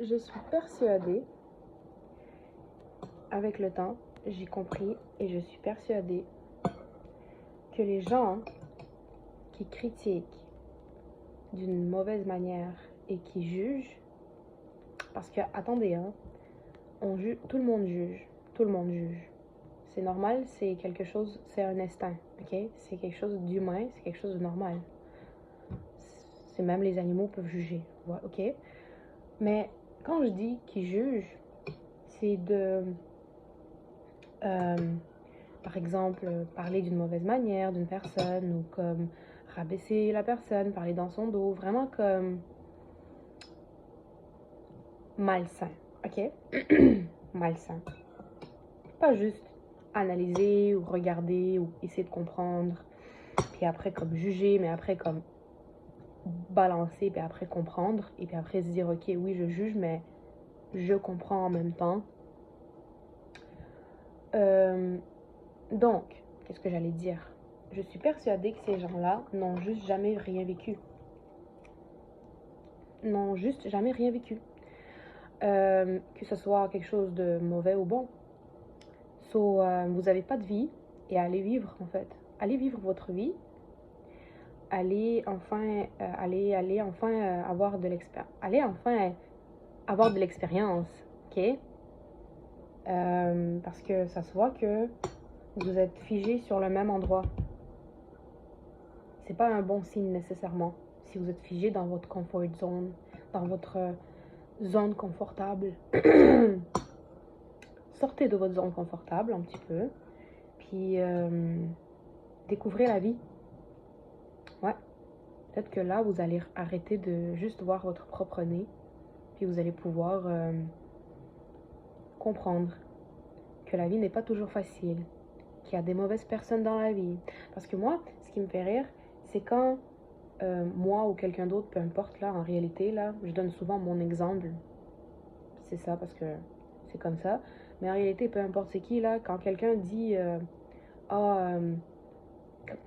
Je suis persuadée, avec le temps, j'ai compris et je suis persuadée que les gens qui critiquent d'une mauvaise manière et qui jugent, parce que, attendez, hein, tout le monde juge, tout le monde juge. C'est normal, c'est quelque chose, c'est un instinct, ok? C'est quelque chose d'humain, c'est quelque chose de normal. C'est même les animaux peuvent juger, ouais, ok? Mais quand je dis qu'ils jugent, c'est de, euh, par exemple, parler d'une mauvaise manière d'une personne ou comme rabaisser la personne, parler dans son dos, vraiment comme malsain, ok? Malsain. Pas juste analyser ou regarder ou essayer de comprendre, puis après comme juger, mais après comme balancer, puis après comprendre, et puis après se dire, ok, oui, je juge, mais je comprends en même temps. Donc, qu'est-ce que j'allais dire? Je suis persuadée que ces gens-là n'ont juste jamais rien vécu. N'ont juste jamais rien vécu. Que ce soit quelque chose de mauvais ou bon. Vous n'avez pas de vie et allez vivre en fait. Allez vivre votre vie. Allez enfin, avoir de l'expérience. Allez enfin avoir de l'expérience, ok? Parce que ça se voit que vous êtes figé sur le même endroit. C'est pas un bon signe nécessairement. Si vous êtes figé dans votre comfort zone, dans votre zone confortable, sortez de votre zone confortable un petit peu, puis découvrez la vie. Ouais, peut-être que là, vous allez arrêter de juste voir votre propre nez, puis vous allez pouvoir comprendre que la vie n'est pas toujours facile, qu'il y a des mauvaises personnes dans la vie. Parce que moi, ce qui me fait rire, c'est quand moi ou quelqu'un d'autre, peu importe, là, en réalité, là, je donne souvent mon exemple. C'est ça, parce que c'est comme ça. Mais en réalité, peu importe c'est qui, là, quand quelqu'un dit, ah,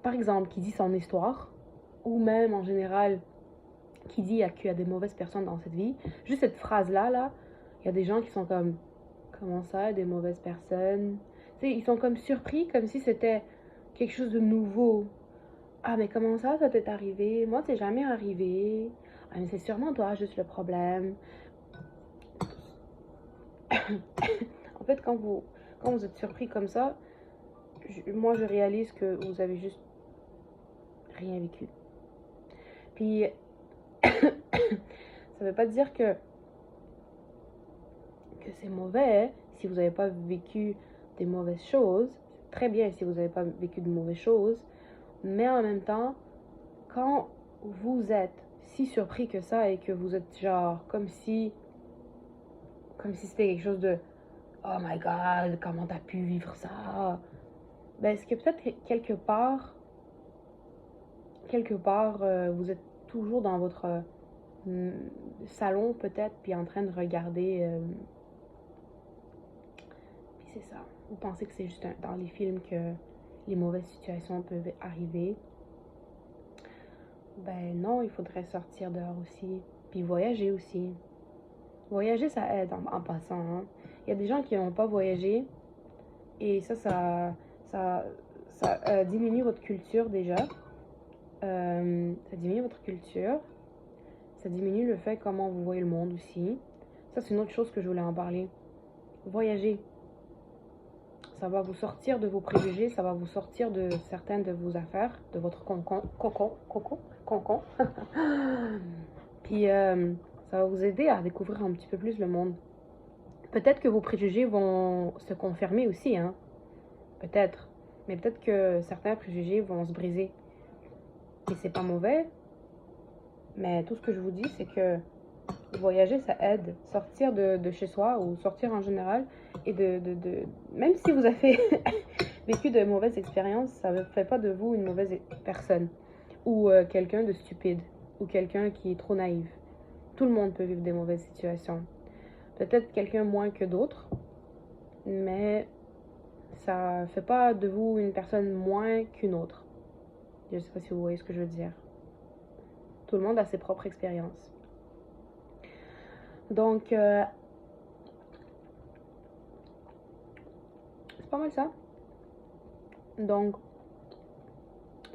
par exemple, qui dit son histoire, ou même en général, qui dit qu'il y a des mauvaises personnes dans cette vie, juste cette phrase-là, là, il y a des gens qui sont comme, comment ça, des mauvaises personnes? Tu sais, ils sont comme surpris, comme si c'était quelque chose de nouveau. Ah, mais comment ça t'est arrivé? Moi, c'est jamais arrivé. Ah, mais c'est sûrement toi, juste le problème. En fait, quand vous êtes surpris comme ça, moi, je réalise que vous avez juste rien vécu. Puis, ça veut pas dire que c'est mauvais, hein, si vous n'avez pas vécu des mauvaises choses. C'est très bien si vous n'avez pas vécu de mauvaises choses. Mais en même temps, quand vous êtes si surpris que ça et que vous êtes genre comme si c'était quelque chose de oh my god, comment t'as pu vivre ça? Ben, est-ce que peut-être quelque part, vous êtes toujours dans votre salon peut-être, puis en train de regarder, puis c'est ça. Vous pensez que c'est juste dans les films que les mauvaises situations peuvent arriver. Ben non, il faudrait sortir dehors aussi, puis voyager aussi. Voyager, ça aide en passant, hein. Il y a des gens qui n'ont pas voyagé, et ça, ça diminue votre culture déjà. Ça diminue votre culture. Ça diminue le fait comment vous voyez le monde aussi. Ça, c'est une autre chose que je voulais en parler. Voyager. Ça va vous sortir de vos préjugés, ça va vous sortir de certaines de vos affaires, de votre concon. Puis ça va vous aider à découvrir un petit peu plus le monde. Peut-être que vos préjugés vont se confirmer aussi, hein. Peut-être. Mais peut-être que certains préjugés vont se briser. Et c'est pas mauvais. Mais tout ce que je vous dis, c'est que voyager, ça aide. Sortir de chez soi ou sortir en général. Et même si vous avez vécu de mauvaises expériences, ça ne fait pas de vous une mauvaise personne. Ou quelqu'un de stupide. Ou quelqu'un qui est trop naïf. Tout le monde peut vivre des mauvaises situations. Peut-être quelqu'un moins que d'autres. Mais ça fait pas de vous une personne moins qu'une autre. Je sais pas si vous voyez ce que je veux dire. Tout le monde a ses propres expériences. Donc, c'est pas mal ça. Donc,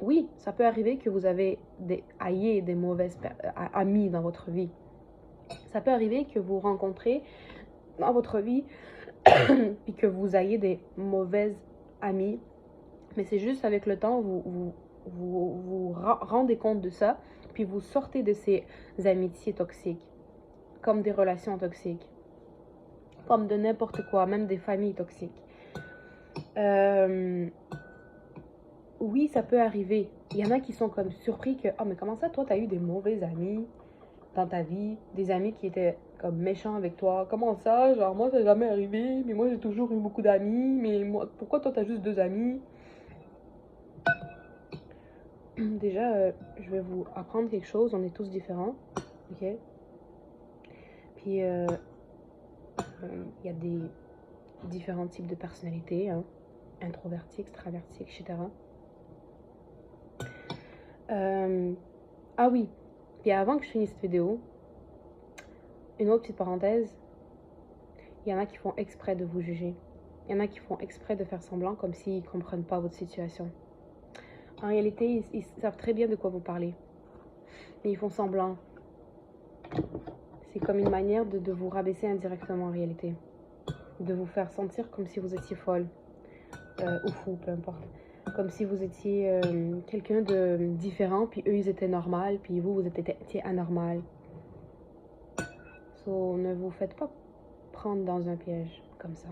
oui, ça peut arriver que vous ayez des mauvaises amis dans votre vie. Ça peut arriver que vous rencontrez dans votre vie puis que vous ayez des mauvaises amies. Mais c'est juste avec le temps, vous rendez compte de ça, puis vous sortez de ces amitiés toxiques, comme des relations toxiques, comme de n'importe quoi, même des familles toxiques. Oui, ça peut arriver. Il y en a qui sont comme surpris que, oh, mais comment ça, toi, t'as eu des mauvais amis dans ta vie, des amis qui étaient comme méchants avec toi. Comment ça? Genre, moi, ça n'est jamais arrivé, mais moi, j'ai toujours eu beaucoup d'amis, mais moi, pourquoi toi, t'as juste 2 amis? Déjà, je vais vous apprendre quelque chose, on est tous différents, ok? Puis, il y a des différents types de personnalités, hein? Introvertis, extravertis, etc. Ah oui, puis avant que je finisse cette vidéo, une autre petite parenthèse, il y en a qui font exprès de vous juger. Il y en a qui font exprès de faire semblant comme s'ils ne comprennent pas votre situation. En réalité, ils savent très bien de quoi vous parlez. Mais ils font semblant. C'est comme une manière de vous rabaisser indirectement en réalité. De vous faire sentir comme si vous étiez folle. Ou fou, peu importe. Comme si vous étiez quelqu'un de différent, puis eux, ils étaient normal, puis vous étiez anormal. So, ne vous faites pas prendre dans un piège comme ça.